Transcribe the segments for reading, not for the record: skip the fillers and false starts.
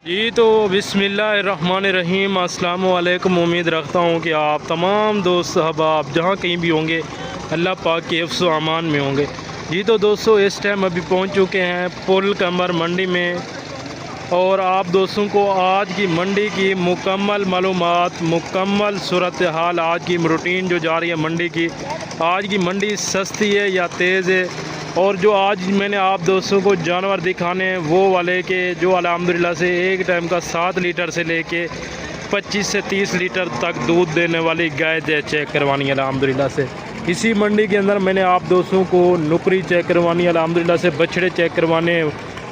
जी तो बिस्मिल्लाहिर्रहमानिर्रहीम अस्सलाम वालेकुम। उम्मीद रखता हूँ कि आप तमाम दोस्त अहबाब जहाँ कहीं भी होंगे अल्लाह पाक के हिफ्ज़ व अमान में होंगे। जी तो दोस्तों इस टाइम अभी पहुँच चुके हैं पुल कमर मंडी में और आप दोस्तों को आज की मंडी की मुकम्मल मालूमात, मुकम्मल सूरत हाल, आज की रूटीन जो जा रही है मंडी की, आज की मंडी सस्ती है या तेज़ है, और जो आज मैंने आप दोस्तों को जानवर दिखाने हैं वो वाले के जो अल्हम्दुलिल्लाह से एक टाइम का 7 लीटर से लेके 25 से 30 लीटर तक दूध देने वाली गाय चेक करवानी है अल्हम्दुलिल्लाह से। इसी मंडी के अंदर मैंने आप दोस्तों को नुकरी चेक करवानी है अल्हम्दुलिल्लाह से, बछड़े चेक करवाने,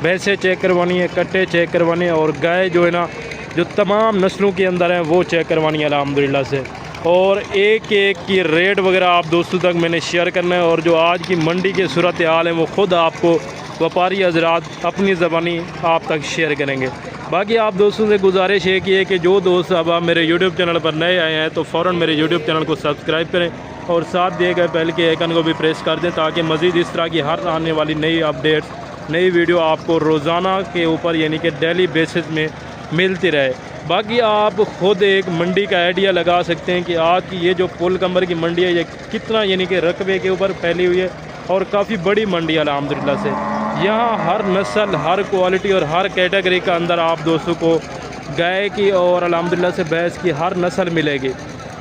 भैंसें चेक करवानी है, कट्टे चेक करवाने, और गाय जो है ना जो तमाम नस्लों के अंदर हैं वो चेक करवानी है अल्हम्दुलिल्लाह से। और एक एक की रेट वगैरह आप दोस्तों तक मैंने शेयर करना है, और जो आज की मंडी के सूरत हाल है वो ख़ुद आपको व्यापारी हज़रात अपनी ज़बानी आप तक शेयर करेंगे। बाकी आप दोस्तों से गुजारिश है कि जो दोस्त अब आप मेरे यूट्यूब चैनल पर नए आए हैं तो फ़ौरन मेरे यूट्यूब चैनल को सब्सक्राइब करें और साथ दिए गए बेल के आइकन को भी प्रेस कर दें ताकि मज़ीद इस तरह की हर आने वाली नई अपडेट्स, नई वीडियो आपको रोज़ाना के ऊपर यानी कि डेली बेसिस में मिलती रहे। बाकी आप ख़ुद एक मंडी का आइडिया लगा सकते हैं कि आज की ये जो पुल कमर की मंडी है ये कितना यानी कि रकबे के ऊपर फैली हुई है और काफ़ी बड़ी मंडी है अल्हम्दुलिल्लाह से। यहाँ हर नस्ल, हर क्वालिटी और हर कैटेगरी का अंदर आप दोस्तों को गाय की और अल्हम्दुलिल्लाह से भैंस की हर नस्ल मिलेगी,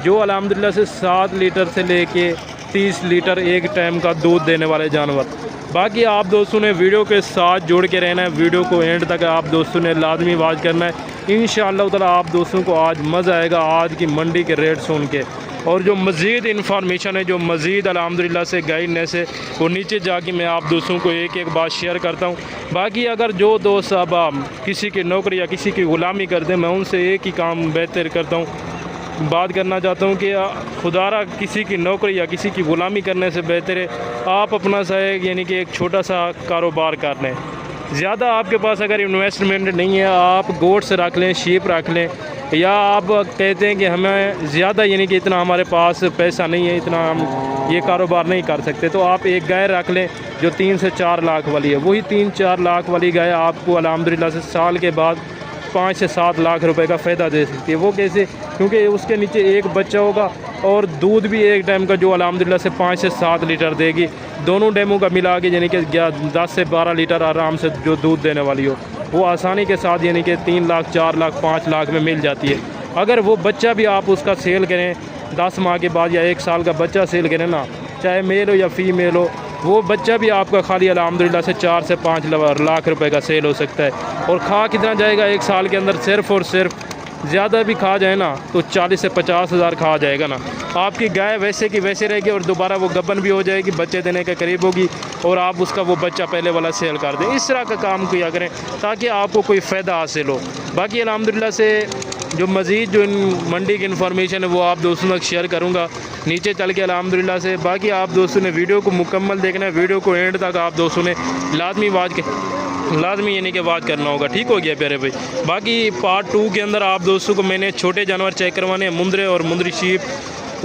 जो अल्हम्दुलिल्लाह से 7 लीटर से लेके 30 लीटर एक टाइम का दूध देने वाले जानवर। बाकी आप दोस्तों ने वीडियो के साथ जुड़ के रहना है, वीडियो को एंड तक आप दोस्तों ने लाजमी वाच करना है। इंशाअल्लाह ताला आप दोस्तों को आज मज़ा आएगा आज की मंडी के रेट सुन के, और जो मज़ीद इन्फॉर्मेशन है, जो मज़ीद अल्हम्दुलिल्लाह से गाइडनेस है वो नीचे जाके मैं आप दोस्तों को एक एक बात शेयर करता हूँ। बाकी अगर जो दोस्त अब किसी की नौकरी या किसी की ग़ुलामी करते हैं, मैं उनसे एक ही काम बेहतर करता हूँ, बात करना चाहता हूँ कि खुदारा किसी की नौकरी या किसी की ग़ुलामी करने से बेहतर है आप अपना सा यानी कि एक छोटा सा कारोबार कर लें। ज़्यादा आपके पास अगर इन्वेस्टमेंट नहीं है, आप गोट्स रख लें, शीप रख लें, या आप कहते हैं कि हमें ज़्यादा यानी कि इतना हमारे पास पैसा नहीं है, इतना हम ये कारोबार नहीं कर सकते, तो आप एक गाय रख लें जो 3 से 4 लाख वाली है। वही 3-4 लाख वाली गाय आपको अल्हम्दुलिल्लाह से साल के बाद 5 से 7 लाख रुपए का फ़ायदा दे सकती है। वो कैसे? क्योंकि उसके नीचे एक बच्चा होगा और दूध भी एक टाइम का जो अल्हम्दुलिल्लाह से 5 से 7 लीटर देगी, दोनों डेमों का मिला के यानी कि 10 से 12 लीटर आराम से जो दूध देने वाली हो वो आसानी के साथ यानी कि 3 लाख, 4 लाख, 5 लाख में मिल जाती है। अगर वो बच्चा भी आप उसका सेल करें 10 माह के बाद या 1 साल का बच्चा सेल करें ना, चाहे मेल हो या फीमेल हो, वो बच्चा भी आपका खाली अल्हम्दुलिल्लाह से 4 से 5 लाख रुपए का सेल हो सकता है। और खा कितना जाएगा एक साल के अंदर? सिर्फ़ और सिर्फ ज़्यादा भी खा जाए ना तो 40 से 50 हज़ार खा जाएगा ना। आपकी गाय वैसे की वैसे रहेगी और दोबारा वो गबन भी हो जाएगी, बच्चे देने के करीब होगी, और आप उसका वो बच्चा पहले वाला सेल कर दें। इस तरह का काम किया करें ताकि आपको कोई फ़ायदा हासिल हो। बाकी अल्हम्दुलिल्लाह से जो मज़ीद जो मंडी की इन्फॉर्मेशन है वो आप दोस्तों तक शेयर करूँगा नीचे चल के अल्हम्दुलिल्लाह से। बाकी आप दोस्तों ने वीडियो को मुकम्मल देखना है, वीडियो को एंड तक आप दोस्तों ने लाजमी यानी कि वाच करना होगा। ठीक हो गया प्यारे भाई। बाकी पार्ट 2 के अंदर आप दोस्तों को मैंने छोटे जानवर चेक करवाने हैं, मुंदरे और मुंदरी शीप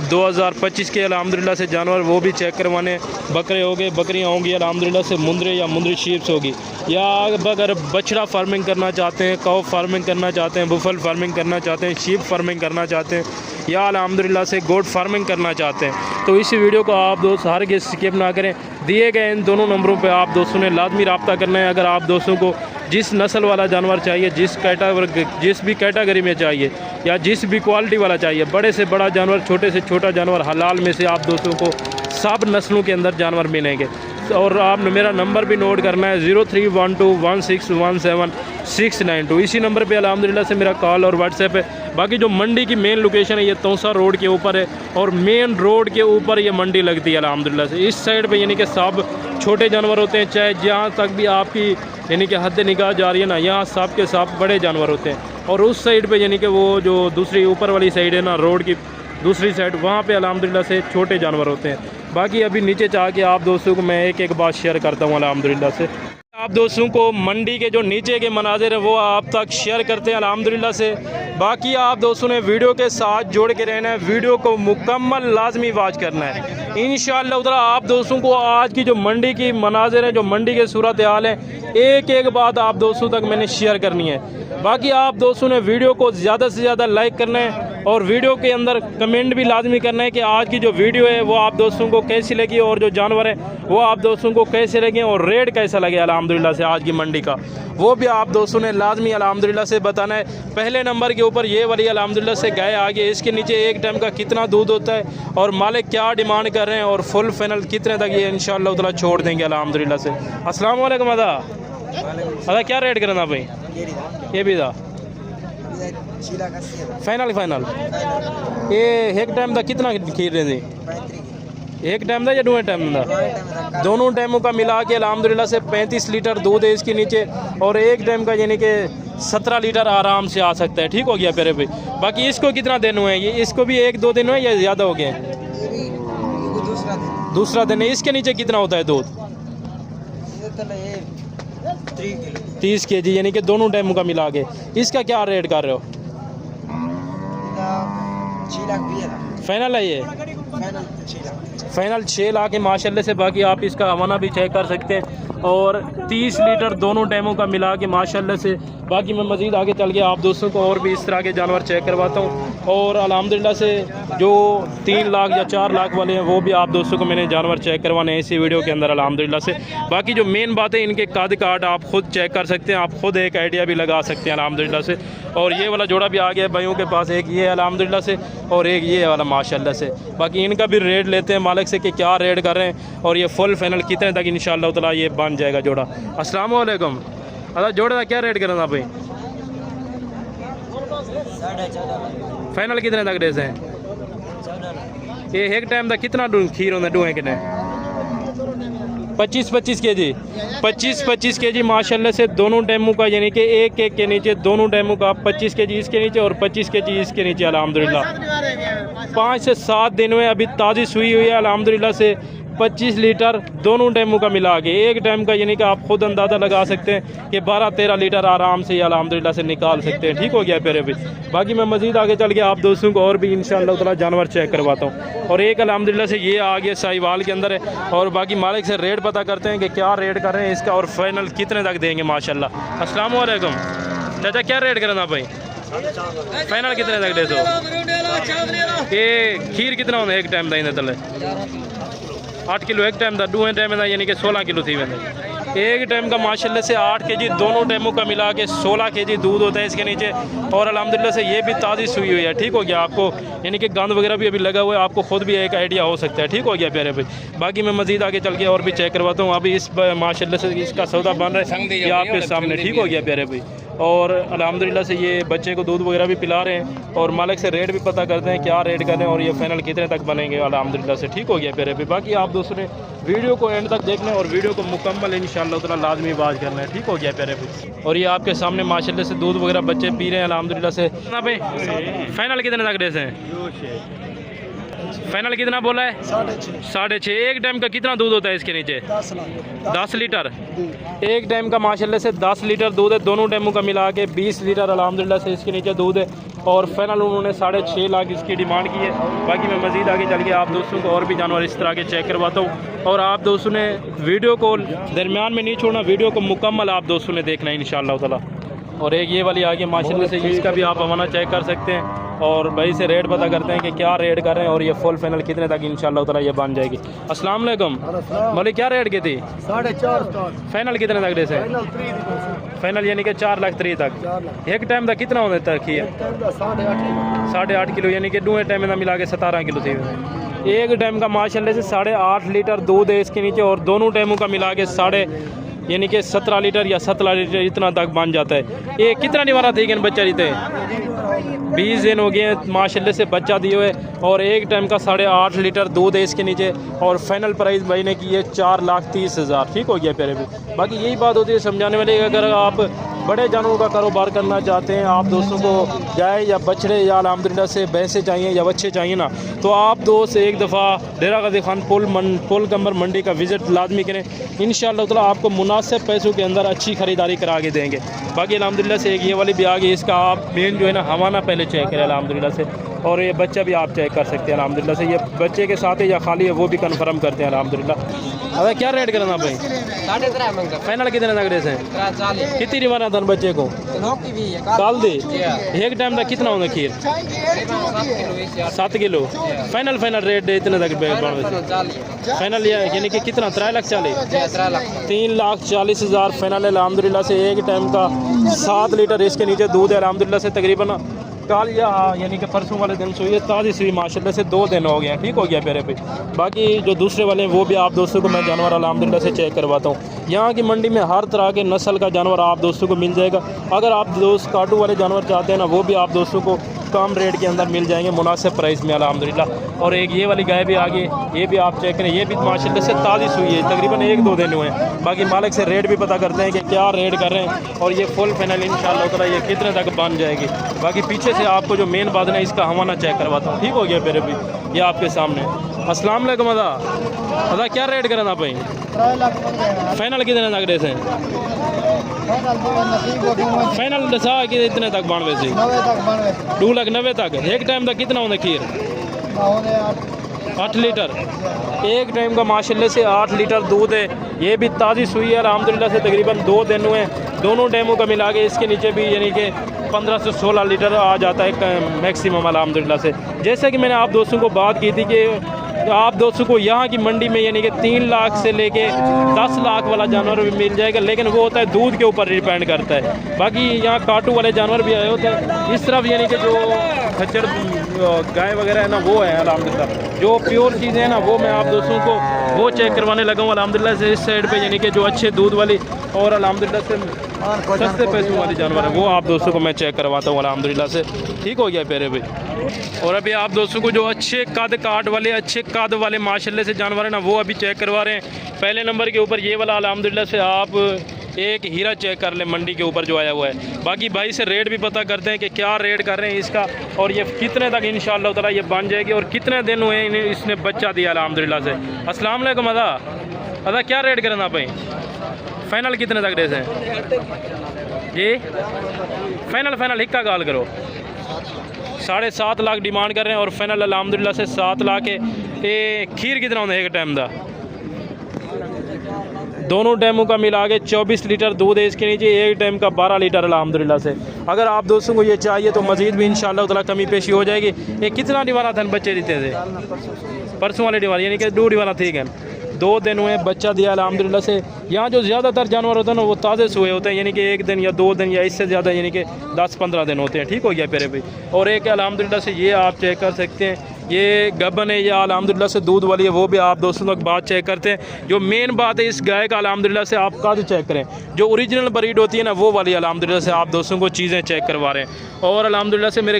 2025 के अल्हम्दुलिल्लाह से जानवर वो भी चेक करवाने। बकरे हो गए, बकरियाँ होंगी अल्हम्दुलिल्लाह से, मुंदरे या मुंदरी शीप्स होगी, या अगर बछड़ा फार्मिंग करना चाहते हैं, काऊ फार्मिंग करना चाहते हैं, बुफल फार्मिंग करना चाहते हैं, शीप फार्मिंग करना चाहते हैं, या अल्हम्दुलिल्लाह से गोट फार्मिंग करना चाहते हैं, तो इस वीडियो को आप दोस्त हर के स्किप ना करें। दिए गए इन दोनों नंबरों पे आप दोस्तों ने लाजमी रब्ता करना है। अगर आप दोस्तों को जिस नस्ल वाला जानवर चाहिए, जिस भी कैटेगरी में चाहिए या जिस भी क्वालिटी वाला चाहिए, बड़े से बड़ा जानवर, छोटे से छोटा जानवर, हलाल में से आप दोस्तों को सब नस्लों के अंदर जानवर मिलेंगे। और आपने मेरा नंबर भी नोट करना है 03121617 इसी नंबर पे अल्हम्दुलिल्लाह से मेरा कॉल और व्हाट्सएप है। बाकी जो मंडी की मेन लोकेशन है ये तौसा रोड के ऊपर है, और मेन रोड के ऊपर ये मंडी लगती है अल्हम्दुलिल्लाह से। इस साइड पे यानी कि सब छोटे जानवर होते हैं, चाहे जहाँ तक भी आपकी यानी कि हद निगाह जा रही है ना, यहाँ सब के सब बड़े जानवर होते हैं, और उस साइड पे यानी कि वो जो दूसरी ऊपर वाली साइड है ना, रोड की दूसरी साइड, वहाँ पे अल्हम्दुलिल्लाह से छोटे जानवर होते हैं। बाकी अभी नीचे चाह के आप दोस्तों को मैं एक एक बात शेयर करता हूँ अल्हम्दुलिल्लाह से। आप दोस्तों को मंडी के जो नीचे के मनाजिर है वो आप तक शेयर करते हैं अल्हम्दुलिल्लाह से। बाकी आप दोस्तों ने वीडियो के साथ जोड़ के रहना है, वीडियो को मुकम्मल लाजमी वाच करना है। इंशाअल्लाह उधर आप दोस्तों को आज की जो मंडी की मनाजिर है, जो मंडी के सूरत हाल है, एक एक बात आप दोस्तों तक मैंने शेयर करनी है। बाकी आप दोस्तों ने वीडियो को ज़्यादा से ज़्यादा लाइक करना है और वीडियो के अंदर कमेंट भी लाजमी करना है कि आज की जो वीडियो है वो आप दोस्तों को कैसी लगी और जो जानवर है वो आप दोस्तों को कैसे लगे और रेट कैसा लगे अल्हम्दुलिल्लाह से आज की मंडी का, वो भी आप दोस्तों ने लाजमी अल्हम्दुलिल्लाह से बताना है। पहले नंबर के ऊपर ये वाली अल्हम्दुलिल्लाह से गाय आगे, इसके नीचे एक टाइम का कितना दूध होता है और मालिक क्या डिमांड कर रहे हैं और फुल फाइनल कितने तक ये इंशाअल्लाह ताला छोड़ देंगे अल्हम्दुलिल्लाह से। अस्सलाम वालेकुम अदा क्या रेट करना भाई? ये भी था फाइनल ये एक टाइम का कितना खीर रहे थे? एक टाइम था या दो टाइम था? दोनों टाइमों का मिला के अल्हम्दुलिल्लाह से 35 लीटर दूध है इसके नीचे और एक टाइम का यानी कि 17 लीटर आराम से आ सकता है। ठीक हो गया प्यारे भाई। बाकी इसको कितना दिन हुए हैं? ये इसको भी 1-2 दिन हुए या ज़्यादा हो गए? दूसरा दिन है। इसके नीचे कितना होता है दूध? 30 kg यानी कि दोनों टाइमों का मिला के। इसका क्या रेट कर रहे हो? 6 लाख फाइनल है ये? फाइनल 6 लाख है माशाल्लाह से। बाकी आप इसका हवाना भी चेक कर सकते हैं और 30 लीटर दोनों टाइमों का मिला के माशाल्लाह से। बाकी मैं मज़ीद आगे चल के आप दोस्तों को और भी इस तरह के जानवर चेक करवाता हूँ और अल्हम्दुलिल्लाह से जो 3 लाख या 4 लाख वाले हैं वो भी आप दोस्तों को मैंने जानवर चेक करवाने हैं इसी वीडियो के अंदर अल्हम्दुलिल्लाह से। बाकी जो मेन बात है इनके कद काट आप ख़ुद चेक कर सकते हैं, आप ख़ुद एक आइडिया भी लगा सकते हैं अल्हम्दुलिल्लाह से। और ये वाला जोड़ा भी आ गया भाइयों के पास, एक ये है अल्हम्दुलिल्लाह से और एक ये वाला माशाल्लाह से। बाकी इनका भी रेट लेते हैं मालिक से कि क्या रेट कर रहे हैं और ये फुल फाइनल कितने तक इंशाअल्लाह ताला ये बन जाएगा जोड़ा। अस्सलाम वालेकुम। अदा जोड़े का क्या रेट करना भाई? 14.5 फाइनल कितने तक दे हैं? ये एक टाइम का कितना खीर होता डूए कितने? 25-25 kg 25-25 kg माशाल्लाह से दोनों टाइमों का, यानी कि एक के नीचे दोनों टाइमों का 25 kg इसके नीचे और 25 kg इसके नीचे अल्हम्दुलिल्लाह। 5 से 7 दिन में अभी ताज़ी सुई हुई है अल्हम्दुलिल्लाह से। 25 लीटर दोनों टाइमों का मिला के एक टाइम का, यानी कि आप खुद अंदाज़ा लगा सकते हैं कि 12-13 लीटर आराम से अल्हम्दुलिल्लाह से निकाल सकते हैं। ठीक हो गया प्यारे भाई। बाकी मैं मज़ीद आगे चल के आप दोस्तों को और भी इंशाअल्लाह ताला जानवर चेक करवाता हूँ। और एक अल्हम्दुलिल्लाह से ये आ गया साहिवाल के अंदर है और बाकी मालिक से रेट पता करते हैं कि क्या रेट कर रहे हैं इसका और फाइनल कितने तक देंगे माशाल्लाह। अस्सलाम वालेकुम चाचा, क्या रेट करना भाई? फाइनल कितने तक दे दो? ये खीर कितना होना एक टाइम का? इन तले 8 किलो एक टाइम का, 2 टाइम का यानी कि 16 किलो थी वेंदे। एक टाइम का माशाल्लाह से 8 kg दोनों टाइमों का मिला के 16 kg दूध होता है इसके नीचे और अल्हम्दुलिल्लाह से ये भी ताज़ी सुई हुई है। ठीक हो गया। आपको यानी कि गंद वगैरह भी अभी लगा हुआ है, आपको खुद भी एक आइडिया हो सकता है। ठीक हो गया प्यारे भाई। बाकी मैं मज़ीद आगे चल के और भी चेक करवाता हूँ। अभी इस माशाल्लाह से इसका सौदा बन रहा है ये आपके सामने। ठीक हो गया प्यारे भाई। और अल्हम्दुलिल्लाह से ये बच्चे को दूध वगैरह भी पिला रहे हैं और मालिक से रेट भी पता करते हैं क्या रेट कर रहे हैं और ये फाइनल कितने तक बनेंगे अल्हम्दुलिल्लाह से। ठीक हो गया प्यारे भाई। बाकी आप दोस्तों ने वीडियो को एंड तक देखना है और वीडियो को मुकम्मल इंशाअल्लाह ताला लाजमी बात करना है। ठीक हो गया प्यारे भाई। और ये आपके सामने माशाल्लाह से दूध वगैरह बच्चे पी रहे हैं अल्हम्दुलिल्लाह से। भाई फाइनल कितने तक रेस हैं? फाइनल कितना बोला है? 6.5। एक टाइम का कितना दूध होता है इसके नीचे? 10 लीटर एक टाइम का माशाल्लाह से 10 लीटर दूध है दोनों टाइमों का मिला के। 20 लीटर अल्हम्दुलिल्लाह से इसके नीचे दूध है और फाइनल उन्होंने 6.5 लाख इसकी डिमांड की है। बाकी मैं मज़ीद आगे चल के आप दोस्तों को और भी जानवर इस तरह के चेक करवाता हूँ और आप दोस्तों ने वीडियो को दरमियान में नहीं छोड़ना, वीडियो को मुकम्मल आप दोस्तों ने देखना है इंशाअल्लाह ताला। और एक ये वाली आगे माशाल्लाह से इसका भी आप हमारा चेक कर सकते हैं और भाई से रेट पता करते हैं कि क्या रेट कर रहे हैं और ये फुल फाइनल कितने तक इंशाअल्लाह ताला ये बन जाएगी। अस्सलाम वालेकुम। बोले क्या रेट की थी? 4.5। फाइनल कितने तक से? फाइनल यानी कि 4 लाख 3 तक। एक टाइम का कितना होने तक ही है? 8.5 किलो यानी कि 2 टाइम में मिला के 17 किलो थी। एक टाइम का माशाल्लाह से 8.5 लीटर दूध है इसके नीचे और दोनों टाइमों का मिला के यानी कि 17 लीटर या 17 लीटर इतना तक बन जाता है। ये कितना निवारा थी बच्चा जीते? 20 दिन हो गए हैं माशाल्लाह से बच्चा दिए हुए और एक टाइम का 8.5 लीटर दूध है इसके नीचे और फाइनल प्राइस भाई ने की है 4,30,000। ठीक हो गया प्यारे भी। बाकी यही बात होती है समझाने वाले, अगर आप बड़े जानवरों का कारोबार करना चाहते हैं, आप दोस्तों को गाय या बछड़े या अल्हम्दुलिल्लाह से भैंसे चाहिए या बच्चे चाहिए ना, तो आप दोस्त एक दफ़ा डेरा गाजी खान पुल कम्बर मंडी का विज़िट लाजमी करें। इंशाअल्लाह ताला आपको मुनासिब पैसों के अंदर अच्छी ख़रीदारी करा के देंगे। बाकी अल्हम्दुलिल्लाह से एक ये वाली भी आ गई, इसका आप मेन जो है ना हवाना पहले चेक करें अल्हम्दुलिल्लाह से, और ये बच्चा भी आप चेक कर सकते हैं अल्हम्दुलिल्लाह से। ये बच्चे के साथ है या खाली है वो भी कन्फर्म करते हैं अल्हम्दुलिल्लाह। अबे क्या रेट करना भाई? 3.5 मंगा फाइनल कितने तक रेस है? 40 कितनी रिवाना था बच्चे को? नौकी भी है काल दे एक टाइम का कितना होगा खीर? 7 किलो। फाइनल फाइनल रेट इतने तक फाइनल यानी कि कितना 3,40,000 3,40,000 फाइनल है अल्हम्दुलिल्लाह से। एक टाइम का 7 लीटर इसके नीचे दूध है अल्हम्दुलिल्लाह से। तकरीबन कल या यानी कि परसों वाले दिन से ये ताज़ी सुई माशाल्लाह से 2 दिन हो गए हैं। ठीक हो गया मेरे पे। बाकी जो दूसरे वाले हैं वो भी आप दोस्तों को मैं जानवर अल्हम्दुलिल्लाह से चेक करवाता हूँ। यहाँ की मंडी में हर तरह के नस्ल का जानवर आप दोस्तों को मिल जाएगा। अगर आप दोस्त काटू वाले जानवर चाहते हैं ना, वो भी आप दोस्तों को कम रेट के अंदर मिल जाएंगे मुनासिब प्राइस में अल्हम्दुलिल्लाह। और एक ये वाली गाय भी आगे, ये भी आप चेक करें, ये भी माशाल्लाह से ताज़ी सुई है, तकरीबन 1-2 दिन हुए हैं। बाकी मालिक से रेट भी पता करते हैं कि क्या रेट कर रहे हैं और ये फुल फाइनल इंशाल्लाह ताला ये कितने तक बन जाएगी। बाकी पीछे से आपको जो मेन बात है इसका हवाना चेक करवाता हूँ। ठीक हो गया मेरे भी, ये आपके सामने। अस्सलाम वालेकुम अदा क्या रेट करना भाई? फाइनल कितने तक रेस है? फाइनल दसा कि इतने तक बानवे से 2,90,000 तक। एक टाइम का कितना होता खीर? 8 लीटर एक टाइम का माशाल्लाह से 8 लीटर दूध है। ये भी ताज़ी सुई है अल्हम्दुलिल्लाह से। तकरीबन 2 दिन हुए दोनों टाइमों का मिला के इसके नीचे भी यानी कि 15 से 16 लीटर आ जाता है मैक्सिमम अल्हम्दुलिल्लाह से। जैसे कि मैंने आप दोस्तों को बात की थी कि आप दोस्तों को यहाँ की मंडी में यानी कि 3 लाख से लेके 10 लाख वाला जानवर भी मिल जाएगा, लेकिन वो होता है दूध के ऊपर डिपेंड करता है। बाकी यहाँ काटू वाले जानवर भी आए होते हैं इस तरफ, यानी कि जो खच्चर गाय वगैरह है ना वो है अल्हम्दुलिल्लाह। जो प्योर चीज़ें हैं ना वो मैं आप दोस्तों को वो चेक करवाने लगा हूँ अल्हम्दुलिल्लाह से। इस साइड पे यानी कि जो अच्छे दूध वाली और अल्हम्दुलिल्लाह से सस्ते पैसों वाली जानवर है वो आप दोस्तों को मैं चेक करवाता हूँ अल्हम्दुलिल्लाह से। ठीक हो गया प्यारे भाई। और अभी आप दोस्तों को जो अच्छे कद काट वाले, अच्छे कद वाले माशाल्लाह से जानवर है ना वो अभी चेक करवा रहे हैं। पहले नंबर के ऊपर ये वाला अल्हम्दुलिल्लाह से आप एक हीरा चेक कर लें मंडी के ऊपर जो आया हुआ है। बाकी भाई से रेट भी पता करते हैं कि क्या रेट कर रहे हैं इसका और ये कितने तक इंशाअल्लाह ताला ये बन जाएगी और कितने दिन हुए इसने बच्चा दिया अल्हम्दुलिल्लाह से। अस्सलाम वालेकुम अदा क्या रेट करना भाई? फाइनल कितने तक रेस है जी? फाइनल हिक्का गाल करो। 7.5 लाख डिमांड कर रहे हैं और फाइनल अल्हम्दुलिल्लाह से 7 लाख है। ये खीर कितना होता है एक टाइम का? दोनों टाइमों का मिला के 24 लीटर दूध है इसके नीचे। एक टाइम का 12 लीटर अल्हम्दुलिल्लाह से। अगर आप दोस्तों को ये चाहिए तो मज़ीद भी इंशाअल्लाह ताला कमी पेशी हो जाएगी। ये कितना डिवाना था बच्चे देते थे? परसों वाले डिवाना यानी कि 2 डिवाना ठीक है, 2 दिन हुए बच्चा दिया अल्हम्दुलिल्लाह से। यहाँ जो ज़्यादातर जानवर होते हैं ना वो ताज़े सोए होते हैं, यानी कि 1 दिन या 2 दिन या इससे ज़्यादा यानी कि 10-15 दिन होते हैं। ठीक हो गया प्यारे भाई। और एक अल्हम्दुलिल्लाह से ये आप चेक कर सकते हैं, ये गबन है या अल्हम्दुलिल्लाह से दूध वाली है, वो भी आप दोस्तों तक बात चेक करते हैं। जो मेन बात है इस गाय का अल्हम्दुलिल्लाह से आप काद चेक करें, जो ओरिजिनल ब्रीड होती है ना वो वाली अल्हम्दुलिल्लाह से आप दोस्तों को चीज़ें चेक करवा रहे हैं। और अल्हम्दुलिल्लाह से मेरे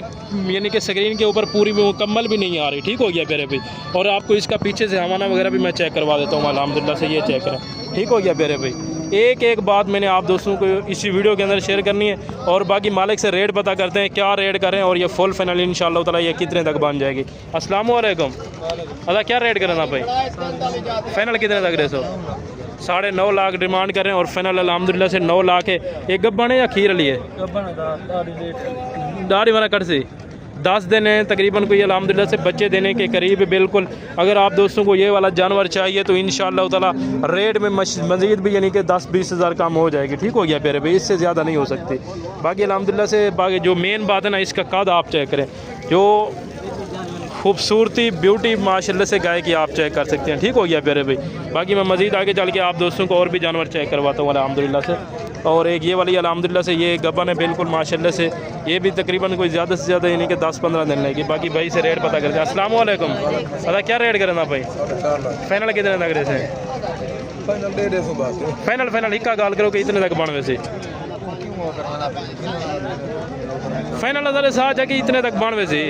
यानी कि स्क्रीन के ऊपर पूरी मुकम्मल भी नहीं आ रही। ठीक हो गया प्यारे भाई। और आपको इसका पीछे से हवाना वगैरह भी मैं चेक करवा देता हूँ अल्हम्दुलिल्लाह से, ये चेक करें। ठीक हो गया प्यारे भाई। एक बात मैंने आप दोस्तों को इसी वीडियो के अंदर शेयर करनी है और बाकी मालिक से रेट पता करते हैं क्या रेट करें और ये फुल फाइनल इंशाअल्लाह ताला ये कितने तक बन जाएगी। अस्सलाम वालेकुम अदा क्या रेट करना भाई? फाइनल कितने तक रेसो? 9.5 लाख डिमांड कर रहे हैं और फाइनल अल्हम्दुलिल्लाह से 9 लाख है। एक गब्बन है या खीर लिए? दाढ़ी वाला कट से 10 दिन है तकरीबन कोई अल्हम्दुलिल्लाह से बच्चे देने के करीब बिल्कुल। अगर आप दोस्तों को ये वाला जानवर चाहिए तो इंशाअल्लाह ताला रेट में मज़ीद भी यानी कि 10-20 हज़ार कम हो जाएगी। ठीक हो गया प्यारे भाई, इससे ज़्यादा नहीं हो सकती। बाकी अल्हम्दुलिल्लाह से बाकी जो मेन बात है ना इसका कद आप चेक करें, जो खूबसूरती ब्यूटी माशाल्लाह से गाय की आप चेक कर सकते हैं। ठीक हो गया प्यारे भाई। बाकी मैं मज़ीद आगे चल के आप दोस्तों को और भी जानवर चेक करवाता हूँ अल्हम्दुलिल्लाह से। और एक ये वाली अल्हम्दुलिल्लाह से ये गबन है बिल्कुल माशाल्लाह से, ये भी तकरीबन कोई ज़्यादा से ज़्यादा यानी कि 10-15 दिन लगेगी। बाकी भाई से रेट पता करते हैं। अस्सलाम वालेकुम अदा क्या रेट करना भाई? फाइनल कितने तक रेस है? फाइनल हिक्का गाल करो कि इतने तक बन वैसे फाइनल अदर साथ जाके इतने तक बन वैसे।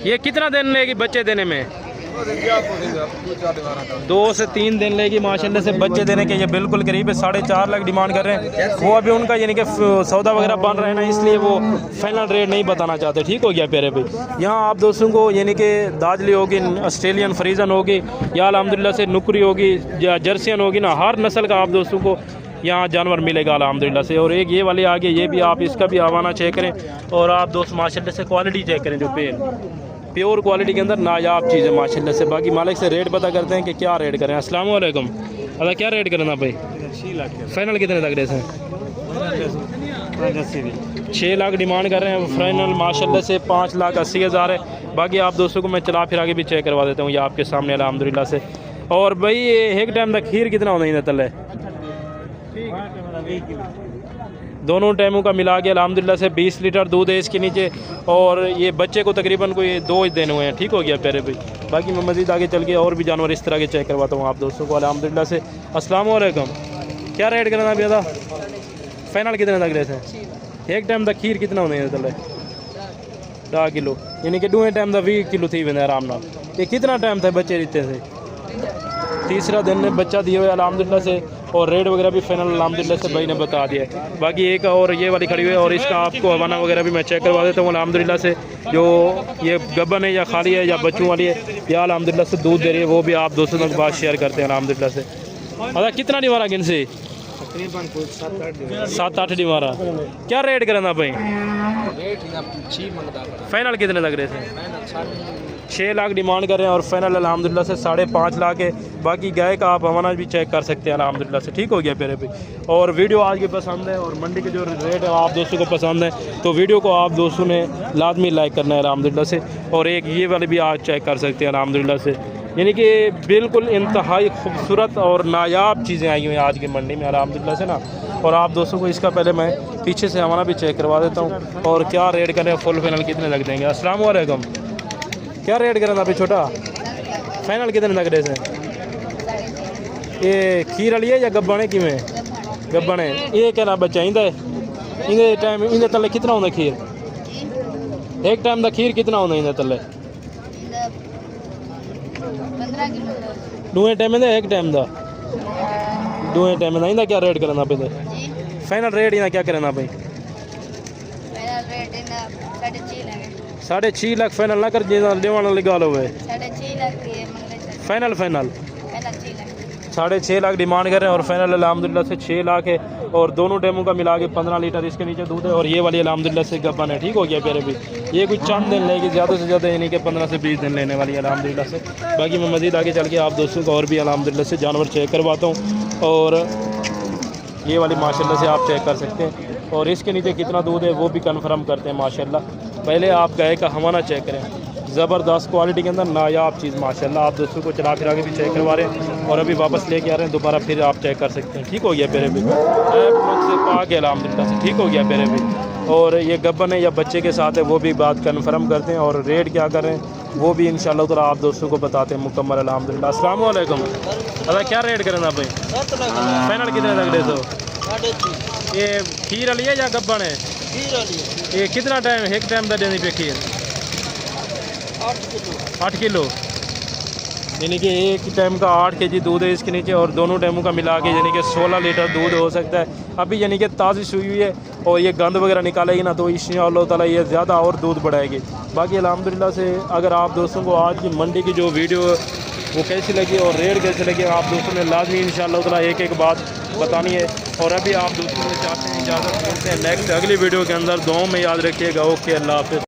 ये कितना दिन लेगी बच्चे देने में? 2 से 3 दिन लेगी माशाल्लाह से बच्चे देने के। ये बिल्कुल करीब है, 4.5 लाख डिमांड कर रहे हैं। वो अभी उनका यानी कि सौदा वगैरह बन रहे हैं ना, इसलिए वो फाइनल रेट नहीं बताना चाहते। ठीक हो गया प्यारे भाई। यहाँ आप दोस्तों को यानी कि दाजली होगी, ऑस्ट्रेलियन फ्रीजन होगी या अल्हम्दुलिल्लाह से नुकरी होगी या जर्सियन होगी ना, हर नस्ल का आप दोस्तों को यहाँ जानवर मिलेगा अल्हम्दुलिल्लाह से। और एक ये वाले आगे ये भी आप इसका भी हवाना चेक करें और आप दोस्त माशाल्लाह से क्वालिटी चेक करें। जो पेल प्योर क्वालिटी के अंदर नायाब चीज़ है माशाल्लाह से। बाकी मालिक से रेट पता करते हैं कि क्या रेट करें। अस्सलाम वालेकुम। अदा क्या रेट करना भाई? 6 लाख कितने लग रहे थे? 6 लाख डिमांड कर रहे हैं, फाइनल माशाल्लाह से 5,80,000 है। बाकी आप दोस्तों को मैं चला फिर आगे भी चेक करवा देता हूँ, ये आपके सामने अल्हम्दुलिल्लाह से। और भाई ये एक टाइम का खीर कितना होना है तले? दोनों टाइमों का मिला के अल्हम्दुलिल्लाह से 20 लीटर दूध है इसके नीचे। और ये बच्चे को तकरीबन कोई 2 दिन हुए हैं, ठीक हो गया प्यारे भाई। बाकी मैं मज़ीद आगे चल के और भी जानवर इस तरह के चेक करवाता हूँ आप दोस्तों को अल्हम्दुलिल्लाह से। अस्सलाम वालेकुम। क्या रेट करना अभी अदा? फाइनल कितने लग रहे थे? एक टाइम का खीर कितना होने तले? 10 किलो, यानी कि 2 टाइम का 20 किलो थी वेंदे आराम नाल। ये कितना टाइम था बच्चे रिते से? तीसरा दिन ने बच्चा दिए हुए अल्हम्दुलिल्लाह से। और रेट वगैरह भी फाइनल अल्हम्दुलिल्लाह से भाई ने बता दिया है। बाकी एक और ये वाली खड़ी हुई है और इसका आपको हवाना वगैरह भी मैं चेक करवा देता हूँ अल्हम्दुलिल्लाह से। जो ये गब्बन है या खाली है या बच्चों वाली है, या अल्हम्दुलिल्लाह से दूध दे रही है, वो भी आप दोस्तों तक बात शेयर करते हैं अल्हम्दुलिल्लाह से। अदा कितना डिमारा गिन से? 7-8 डिमारा। क्या रेट करना भाई? फाइनल कितने लग रहे थे? 6 लाख डिमांड कर रहे हैं और फाइनल अल्हम्दुलिल्लाह से 5.5 लाख है। बाकी गाय का आप हवाना भी चेक कर सकते हैं अल्हम्दुलिल्लाह से, ठीक हो गया प्यारे भाई। और वीडियो आज की पसंद है और मंडी के जो रेट है आप दोस्तों को पसंद है, तो वीडियो को आप दोस्तों ने लाजमी लाइक करना है अल्हम्दुलिल्लाह से। और एक ये वाले भी आज चेक कर सकते हैं अल्हम्दुलिल्लाह से, यानी कि बिल्कुल इंतहाई खूबसूरत और नायाब चीज़ें आई हुई हैं आज की मंडी में अल्हम्दुलिल्लाह से ना। और आप दोस्तों को इसका पहले मैं पीछे से हमारा भी चेक करवा देता हूँ और क्या रेट करें, फुल फाइनल कितने लग देंगे। अस्सलाम वालेकुम। क्या रेट करना अभी छोटा? फाइनल कितने लग रहे थे? ये खीर वाली है या गब्बन है? किमें गब्बन है? ये क्या ना बच्चा इंदा इन्हें टाइम इन्हें तले कितना होता खीर? एक टाइम का खीर कितना होता इन्हें तले? 2 टाइम का? एक टाइम का 2 टाइम का। इन्हें क्या रेट करना पे? फाइनल रेट इन्हें क्या करना भाई? 6.5 लाख फाइनल ना कर लेवाना लगा लो भाई। फाइनल 6.5 लाख डिमांड कर रहे हैं और फाइनल अल्हम्दुलिल्लाह से 6 लाख है। और दोनों टाइमों का मिला के 15 लीटर इसके नीचे दूध है। और ये वाली अल्हम्दुलिल्लाह से गब्बन है, ठीक हो गया प्यारे भी। ये कुछ चंद दिन लेगी, ज़्यादा से ज़्यादा यानी कि 15 से 20 दिन लेने वाली है अल्हम्दुलिल्लाह से। बाकी मैं मज़ीद आगे चल के आप दोस्तों को और भी अल्हम्दुलिल्लाह से जानवर चेक करवाता हूँ। और ये वाली माशाल्लाह से आप चेक कर सकते हैं। और इसके नीचे कितना दूध है वो भी कन्फर्म करते हैं माशाल्लाह। पहले आप गाय का हवाना चेक करें, ज़बरदस्त क्वालिटी के अंदर नायाब चीज़ माशाल्लाह। आप दोस्तों को चला फिर आगे भी चेक करवा रहे हैं और अभी वापस लेके आ रहे हैं, दोबारा फिर आप चेक कर सकते हैं, ठीक हो गया प्यारे भी। से पाक है अल्हम्दुलिल्लाह से, ठीक हो गया प्यारे भी। और ये गब्बन है या बच्चे के साथ है वो भी बात कन्फर्म करते हैं। और रेट क्या कर रहे हैं वो भी इंशाल्लाह ताला आप दोस्तों को बताते हैं मुकम्मल अल्हम्दुलिल्लाह। अस्सलाम वालेकुम। अदा क्या रेट करना भाई? फाइनल कितने लग रहे थे? ये खीर वाली है या गब्बन है? ये कितना टाइम एक टाइम का देनी पे खीर? 8 किलो, यानी कि एक टाइम का 8 kg दूध है इसके नीचे। और दोनों टाइमों का मिला के यानी कि 16 लीटर दूध हो सकता है। अभी यानी कि ताज़ी सूई हुई है और ये गंद वगैरह निकालेगी ना तो इंशाअल्लाह ताला ये ज़्यादा और दूध बढ़ाएगी। बाकी अल्हम्दुलिल्लाह से अगर आप दोस्तों को आज की मंडी की जो वीडियो वो कैसी लगी और रेट कैसे लगे आप दोस्तों ने लाजमी इंशाअल्लाह ताला एक बात बतानी है। और अभी आप दोस्तों ने चाहते हैं इजाज़त मिलते हैं नेक्स्ट अगली वीडियो के अंदर। दुआओं में याद रखिएगा। ओके, अल्लाह हाफ़िज़।